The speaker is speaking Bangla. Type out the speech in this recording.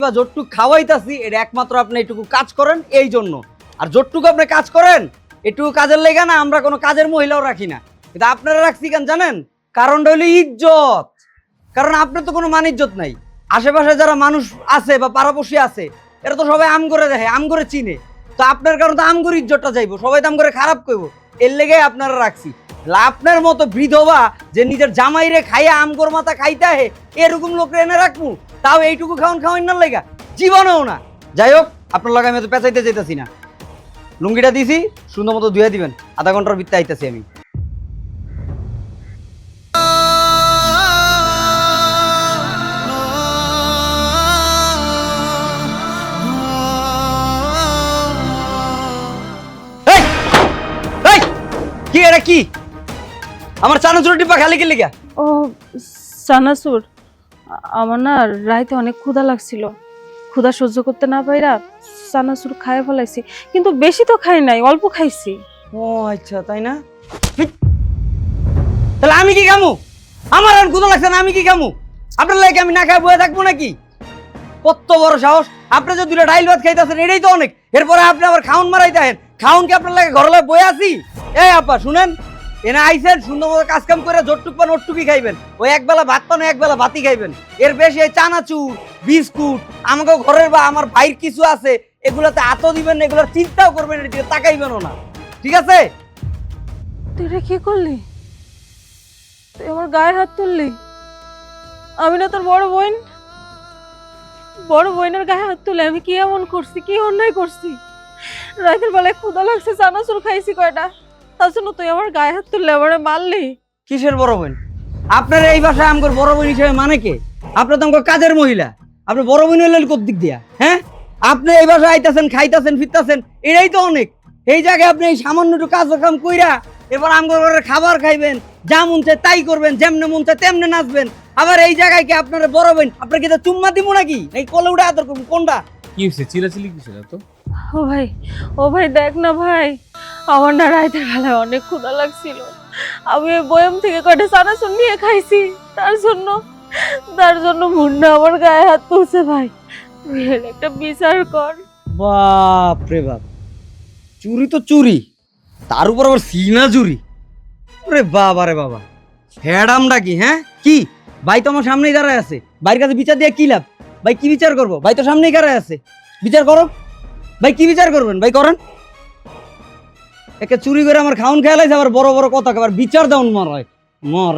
বা যতটুকু খাওয়াইতাছি এটা একমাত্র আপনি এইটুকু কাজ করেন এই জন্য। আর যতটুকু আপনি কাজ করেন এটুকু কাজের লেগা না আমরা কোনো কাজের মহিলাও রাখি না, কিন্তু আপনারা রাখছি কেন জানেন? কারণটা হইলো ইজ্জত। কারণ আপনার তো কোনো মান ইজ্জত নাই। আশেপাশে যারা মানুষ আছে বা পাড়াপড়শি আছে এরা তো সবাই আম করে দেখে, আম করে চিনে। তো আপনার কারণ তো আম করে ইজ্জতটা যাইবো, সবাই তো আম করে খারাপ করবো, এর লেগে আপনারা রাখছি। আপনার মতো বিধবা যে নিজের জামাইরে খাইয়া আমগর মাথা খাইতে হে এরকম লোক এনে রাখবো, তাও এইটুকু খাওয়ান না লেগা জীবনেও না। যাই হোক, আপনার লাগে আমি তো পেঁচাইতে যেতেছি না। লুঙ্গিটা দিছি, সুন্দর মতো ধুয়ে দিবেন, আধা ঘন্টার ভিতরে আইতেছি আমি। এই, এই, কি এটা কি? আমার চানাচুর টিপা খালি কি লেগা? ও সানাসুর, আমার না রাইতে অনেক ক্ষুধা লাগছিল, ক্ষুধা সহ্য করতে না পাইরা সানাসুর খাইয়া ফেলাইছি, কিন্তু বেশি তো খাই নাই, অল্প খাইছি। ও আচ্ছা, তাই না? তাহলে আমি কি খামু? আমার আর ক্ষুধা লাগছে না, আমি কি খামু? আপনার লাগে আমি না খাই বয়ে থাকবো নাকি? কত বড় সাহস! আপনি যে দুটো ডাইল ভাত খাইতেছেন এটাই তো অনেক, এরপরে আপনি আবার খাউন মারাইতে আহেন। খাউন কি আপনার লাগে ঘরে বয়ে আসি? এই আপা শুনেন, এনে আইসেন সুন্দর মতো কাজ কাম করে যতটুক পান ওটুকুই খাইবেন। ওই একবেলা ভাত পান একবেলা ভাতই খাইবেন, এর বেশি এই চানাচুর বিস্কুট আমাকে ঘরের বা আমার ভাইয়ের কিছু আছে এগুলাতে হাতও দিবেন না, এগুলোর চিন্তাও করবেন না, এদিকে তাকাইবেনও না, ঠিক আছে? তুই এটা কি করলি? তুই আমার গায়ে হাত তুললি? আমি না তোর বড় বোন, বড় বোনের গায়ে হাত তুলে আমি কি এমন করছি, কি অন্যায় করছি? রাতের বেলায় ক্ষুধা লাগছে, চানাচুর খাইছি কয়টা, তার জন্য তুই আমার গায়ে হাত তুললে আমারে মারলি? কিসের বড় বোন? আপনার এই বাসায় আমগর বড় বোন হিসেবে মানে কে? আপনার তো আমগর কাজের মহিলা, আপনি বড় বোন হইলেন কোন দিক দিয়া? হ্যাঁ, আপনি এই বাসায় আইতাছেন খাইতাছেন ফিরতাছেন এটাই তো অনেক। এই জায়গায় আপনি এই সামান্য একটু কাজ কাম কইরা এবার আমগর ঘরে খাবার খাইবেন, যা মন চায় তাই করবেন, যেমনে মন চায় তেমনে নাচবেন। আবার এই জায়গায় কি আপনার বড় বোন আপনার কি চুম্মা দিব নাকি? এই কোলে উঠে আদর করবো কোনটা? কি হয়েছে? চিলাচিলি কিসের এত? ও ভাই দেখ না ভাই, আমার না রাতের বেলায় অনেক ক্ষুধা লাগছিল, আমি ওই বয়াম থেকে কয়টা চানাচুর নিয়ে খাইছি, তার জন্য মুন্না আমার গায়ে হাত তুলছে। ভাই তুই এর একটা বিচার কর। বাপ রে বাপ, চুরি তো চুরি, তার উপর আবার সিনা চুরি। ওরে বাবা রে বাবা, হ্যাডামটা কি? হ্যাঁ কি ভাই তো আমার সামনেই দাঁড়ায় আছে, ভাইয়ের কাছে বিচার দিয়ে কি লাভ? ভাই কি বিচার করবো? ভাই তো সামনেই দাঁড়ায় আছে, বিচার করো ভাই। কি বিচার করবেন ভাই? করেন। একে চুরি করে আমার খাউন খেয়ালাইছে, আবার বড় বড় কথা, আবার বিচার দেওয়ান মর হয় মর।